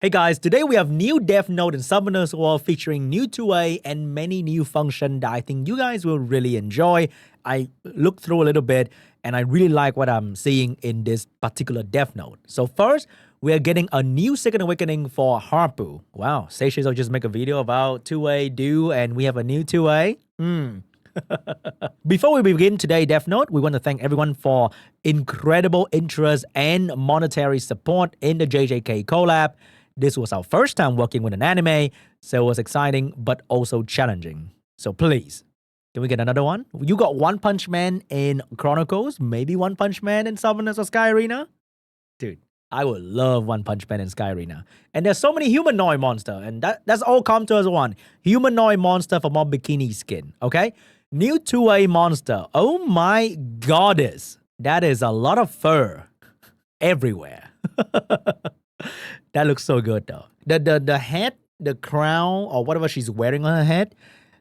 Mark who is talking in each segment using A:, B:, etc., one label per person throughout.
A: Hey guys, today we have new Dev Note and Summoners World featuring new 2A and many new functions that I think you guys will really enjoy. I looked through a little bit and I really like what I'm seeing in this particular Dev Note. So first, we are getting a new Second Awakening for Harpu. Wow, Seychelles will just make a video about 2A do and we have a new 2A. Before we begin today's Dev Note, we want to thank everyone for incredible interest and monetary support in the JJK collab. This was our first time working with an anime, so it was exciting but also challenging. So please, can we get another one? You got One Punch Man in Chronicles, maybe One Punch Man in Summoners or Sky Arena? Dude, I would love One Punch Man in Sky Arena. And there's so many humanoid monster, and that's all come to us one. Humanoid monster for more bikini skin, okay? New 2A monster. Oh my goddess. That is a lot of fur everywhere. That looks so good though. The head, the crown, or whatever she's wearing on her head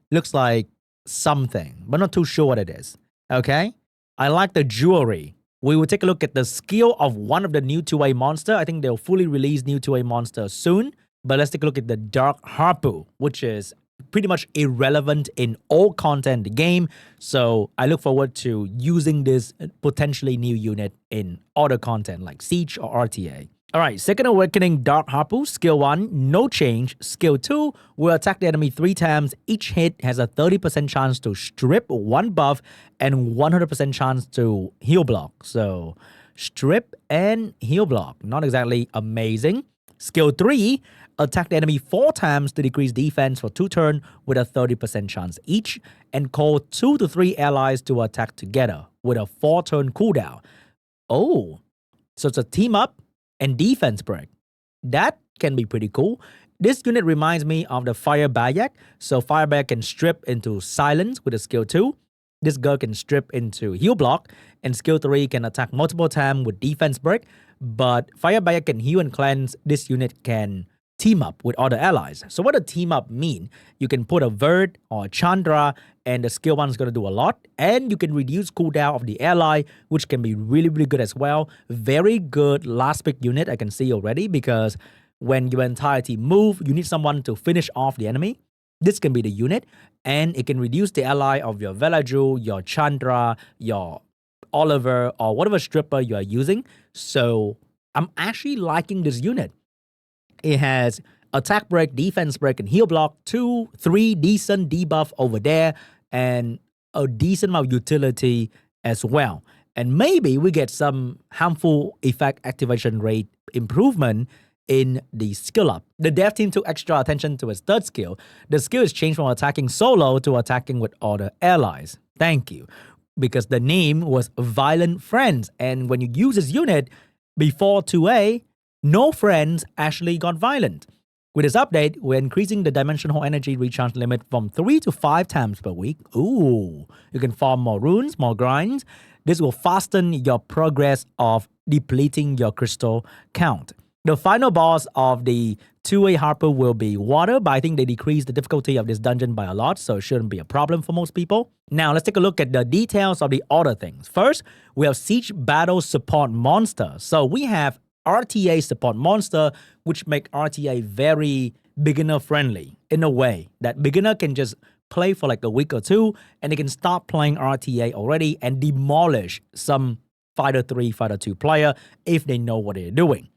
A: looks like something, but not too sure what it is. Okay? I like the jewelry. We will take a look at the skill of one of the new 2A monster. I think they'll fully release new 2A monster soon. But let's take a look at the Dark Harpu, which is pretty much irrelevant in all content in the game. So I look forward to using this potentially new unit in other content like Siege or RTA. Alright, Second Awakening Dark Harpu, Skill 1, no change. Skill 2, will attack the enemy 3 times. Each hit has a 30% chance to strip 1 buff and 100% chance to heal block. So, strip and heal block. Not exactly amazing. Skill 3, attack the enemy 4 times to decrease defense for 2 turns with a 30% chance each. And call 2 to 3 allies to attack together with a 4-turn cooldown. Oh, so it's a team up and defense break. That can be pretty cool. This unit reminds me of the Fire Bayak. So Fire Bayak can strip into silence with a skill 2. This girl can strip into heal block. And skill 3 can attack multiple times with defense break. But Fire Bayak can heal and cleanse. This unit can team up with other allies. So what does team up mean? You can put a Verd or a Chandra and the skill 1 is going to do a lot. And you can reduce cooldown of the ally, which can be really, really good as well. Very good last pick unit I can see already, because when your entire team move, you need someone to finish off the enemy. This can be the unit, and it can reduce the ally of your Velaju, your Chandra, your Oliver, or whatever stripper you are using. So I'm actually liking this unit. It has attack break, defense break, and heal block. 2, 3 decent debuff over there, and a decent amount of utility as well. And maybe we get some harmful effect activation rate improvement in the skill up. The dev team took extra attention to its third skill. The skill is changed from attacking solo to attacking with other allies. Thank you. Because the name was Violent Friends. And when you use this unit before 2A, no friends actually got violent. With this update, we're increasing the dimensional energy recharge limit from 3 to 5 times per week. Ooh, you can farm more runes, more grinds. This will fasten your progress of depleting your crystal count. The final boss of the 2A Harpu will be water, but I think they decreased the difficulty of this dungeon by a lot, so it shouldn't be a problem for most people. Now, let's take a look at the details of the other things. First, we have Siege Battle Support Monster. So we have RTA support monster, which make RTA very beginner friendly in a way that beginner can just play for like a week or 2 and they can start playing RTA already and demolish some Fighter 3, Fighter 2 player if they know what they're doing.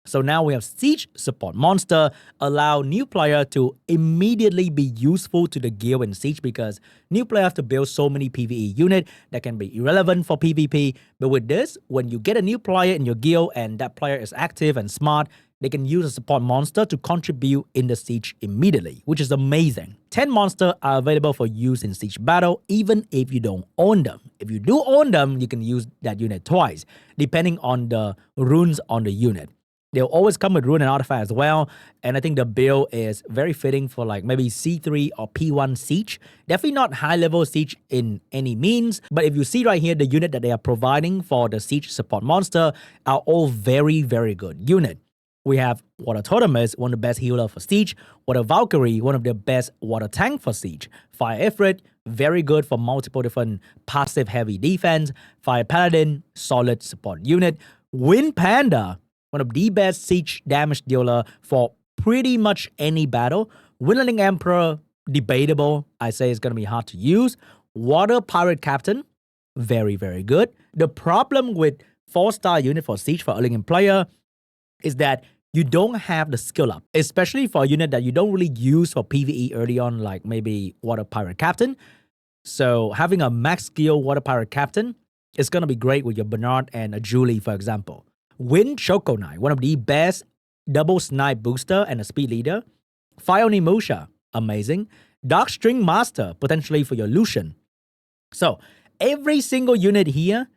A: So now we have Siege Support Monster, allow new player to immediately be useful to the guild in Siege, because new player have to build so many PvE unit that can be irrelevant for PvP. But with this, when you get a new player in your guild and that player is active and smart, they can use a support monster to contribute in the Siege immediately, which is amazing. 10 monsters are available for use in Siege battle, even if you don't own them. If you do own them, you can use that unit twice, depending on the runes on the unit. They'll always come with Rune and Artifact as well. And I think the build is very fitting for like maybe C3 or P1 Siege. Definitely not high-level Siege in any means. But if you see right here, the unit that they are providing for the Siege support monster are all very, very good unit. We have Water Totemis, one of the best healer for Siege. Water Valkyrie, one of the best water tank for Siege. Fire Ifrit, very good for multiple different passive heavy defense. Fire Paladin, solid support unit. Wind Panda, one of the best siege damage dealer for pretty much any battle. Winning Emperor, debatable. I say it's going to be hard to use. Water Pirate Captain, very, very good. The problem with 4-star unit for siege for early game player is that you don't have the skill up, especially for a unit that you don't really use for PvE early on, like maybe Water Pirate Captain. So having a max skill Water Pirate Captain is going to be great with your Bernard and a Julie, for example. Wind Choco Knight, one of the best double snipe booster and a speed leader. Fire Musha, amazing. Dark String Master, potentially for your Lucian. So every single unit here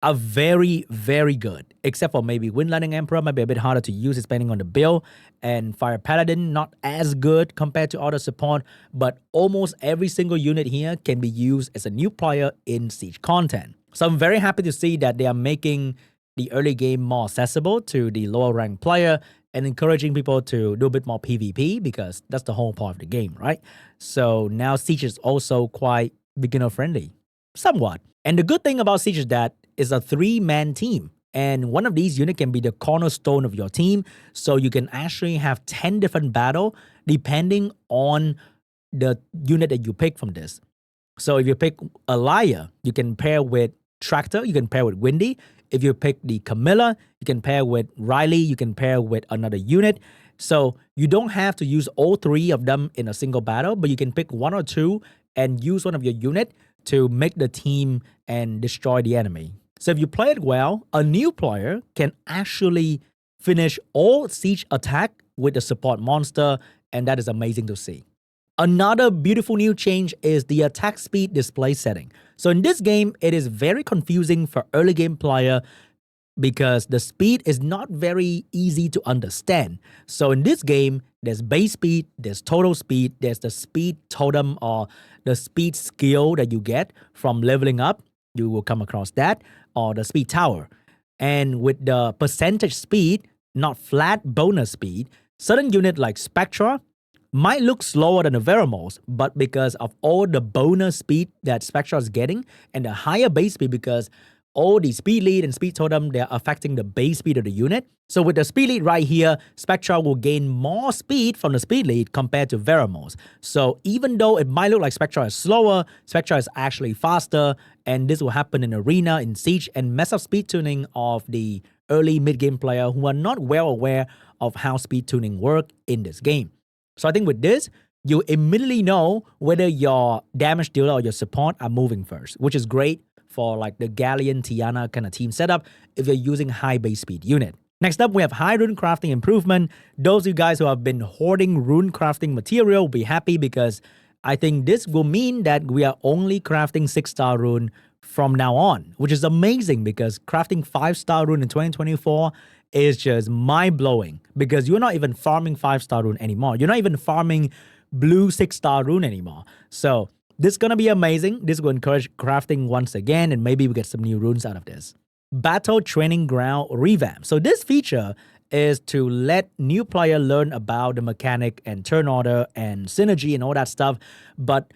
A: are very, very good, except for maybe Wind Lightning Emperor might be a bit harder to use depending on the build, and Fire Paladin not as good compared to other support, but almost every single unit here can be used as a new player in Siege content. So I'm very happy to see that they are making the early game more accessible to the lower rank player and encouraging people to do a bit more PvP because that's the whole part of the game, right? So now Siege is also quite beginner friendly, somewhat. And the good thing about Siege is that it's a 3-man team. And one of these units can be the cornerstone of your team. So you can actually have 10 different battles depending on the unit that you pick from this. So if you pick a Liar, you can pair with Tractor, you can pair with Windy. If you pick the Camilla, you can pair with Riley, you can pair with another unit. So you don't have to use all 3 of them in a single battle, but you can pick 1 or 2 and use one of your unit to make the team and destroy the enemy. So if you play it well, a new player can actually finish all siege attack with the support monster, and that is amazing to see. Another beautiful new change is the attack speed display setting. So in this game, it is very confusing for early game player because the speed is not very easy to understand. So in this game, there's base speed, there's total speed, there's the speed totem or the speed skill that you get from leveling up. You will come across that, or the speed tower. And with the percentage speed, not flat bonus speed, certain unit like Spectra might look slower than the Veramos, but because of all the bonus speed that Spectra is getting and the higher base speed, because all the speed lead and speed totem, they're affecting the base speed of the unit. So with the speed lead right here, Spectra will gain more speed from the speed lead compared to Veramos. So even though it might look like Spectra is slower, Spectra is actually faster, and this will happen in Arena, in Siege, and mess up speed tuning of the early mid-game player who are not well aware of how speed tuning work in this game. So I think with this, you immediately know whether your damage dealer or your support are moving first, which is great for like the Galleon, Tiana kind of team setup if you're using high base speed unit. Next up, we have high rune crafting improvement. Those of you guys who have been hoarding rune crafting material will be happy because I think this will mean that we are only crafting 6-star rune from now on, which is amazing because crafting 5-star rune in 2024 is just mind-blowing because you're not even farming 5-star rune anymore. You're not even farming blue 6-star rune anymore. So this is going to be amazing. This will encourage crafting once again, and maybe we get some new runes out of this. Battle Training Ground revamp. So this feature is to let new player learn about the mechanic and turn order and synergy and all that stuff. But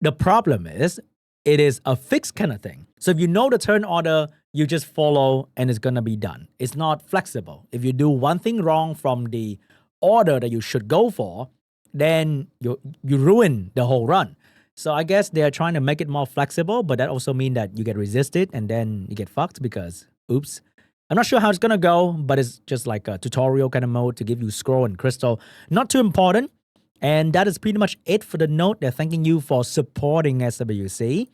A: the problem is it is a fixed kind of thing. So if you know the turn order, you just follow and it's going to be done. It's not flexible. If you do one thing wrong from the order that you should go for, then you ruin the whole run. So I guess they're trying to make it more flexible, but that also means that you get resisted and then you get fucked because, oops. I'm not sure how it's going to go, but it's just like a tutorial kind of mode to give you scroll and crystal. Not too important. And that is pretty much it for the note. They're thanking you for supporting SWC.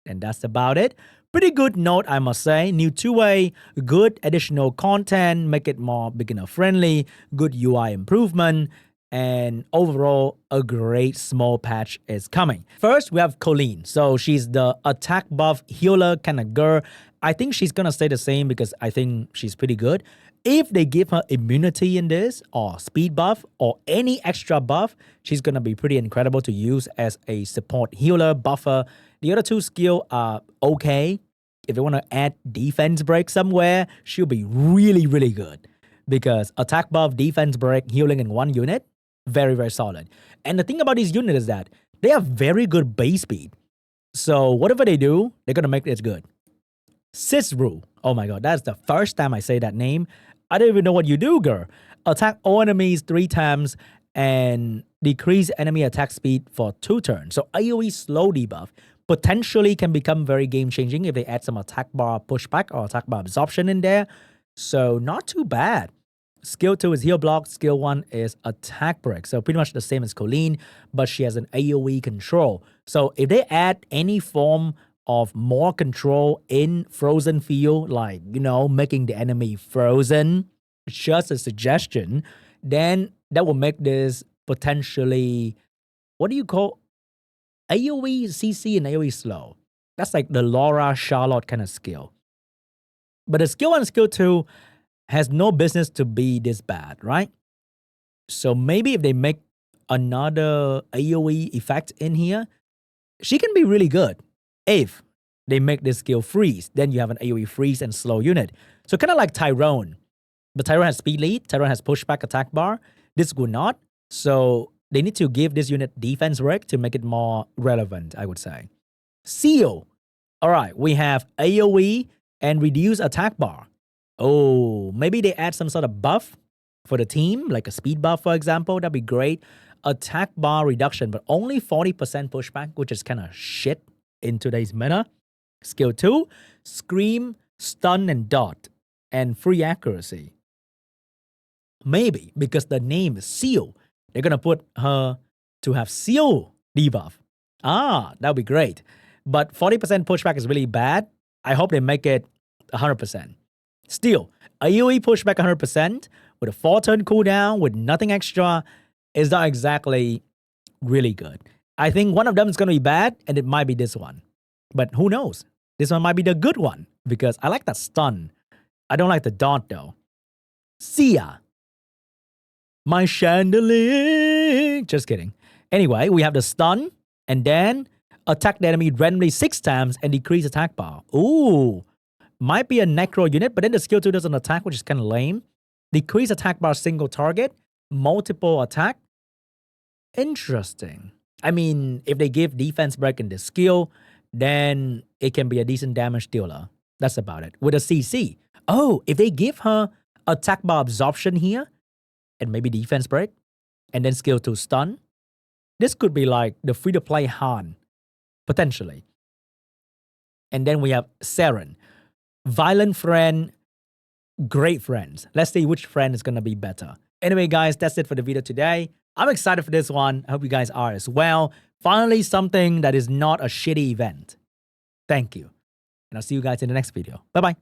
A: And that's about it. Pretty good note, I must say. New two-way, good additional content, make it more beginner-friendly, good UI improvement, and overall, a great small patch is coming. First, we have Colleen. So she's the attack buff healer kind of girl. I think she's going to stay the same because I think she's pretty good. If they give her immunity in this, or speed buff, or any extra buff, she's going to be pretty incredible to use as a support healer, buffer. The other two skills are okay. If you want to add defense break somewhere, she'll be really, really good. Because attack buff, defense break, healing in one unit, very, very solid. And the thing about these units is that they have very good base speed. So whatever they do, they're going to make it good. Cisru. Oh my god, that's the first time I say that name. I don't even know what you do, girl. Attack all enemies 3 times and decrease enemy attack speed for 2 turns. So AoE slow debuff potentially can become very game changing if they add some attack bar pushback or attack bar absorption in there. So not too bad. Skill 2 is heal block. Skill 1 is attack break. So pretty much the same as Colleen, but she has an AoE control. So if they add any form of more control in frozen field, like, making the enemy frozen, just a suggestion, then that will make this potentially, what do you call AoE CC and AoE slow? That's like the Laura Charlotte kind of skill. But the skill 1 and skill 2 has no business to be this bad, right? So maybe if they make another AoE effect in here, she can be really good. If they make this skill freeze, then you have an AoE freeze and slow unit. So kind of like Tyrone. But Tyrone has speed lead, Tyrone has pushback attack bar. This would not. So they need to give this unit defense break to make it more relevant, I would say. Seal. All right, we have AoE and reduce attack bar. Oh, maybe they add some sort of buff for the team, like a speed buff, for example. That'd be great. Attack bar reduction, but only 40% pushback, which is kind of shit in today's meta. Skill 2, scream, stun, and dot, and free accuracy. Maybe because the name is Seal, they're gonna put her to have Seal debuff. That'd be great. But 40% pushback is really bad. I hope they make it 100%. Still, AoE pushback 100% with a 4-turn cooldown with nothing extra is not exactly really good. I think one of them is going to be bad, and it might be this one. But who knows? This one might be the good one because I like that stun. I don't like the daunt though. See ya. My chandelier. Just kidding. Anyway, we have the stun and then attack the enemy randomly 6 times and decrease attack bar. Ooh. Might be a necro unit, but then the skill 2 doesn't attack, which is kind of lame. Decrease attack bar single target. Multiple attack. Interesting. I mean, if they give defense break in the skill, then it can be a decent damage dealer. That's about it. With a CC. Oh, if they give her attack bar absorption here, and maybe defense break, and then skill 2 stun, this could be like the free-to-play Han. Potentially. And then we have Saren. Violent friend, great friends. Let's see which friend is going to be better. Anyway, guys, that's it for the video today. I'm excited for this one. I hope you guys are as well. Finally, something that is not a shitty event. Thank you. And I'll see you guys in the next video. Bye-bye.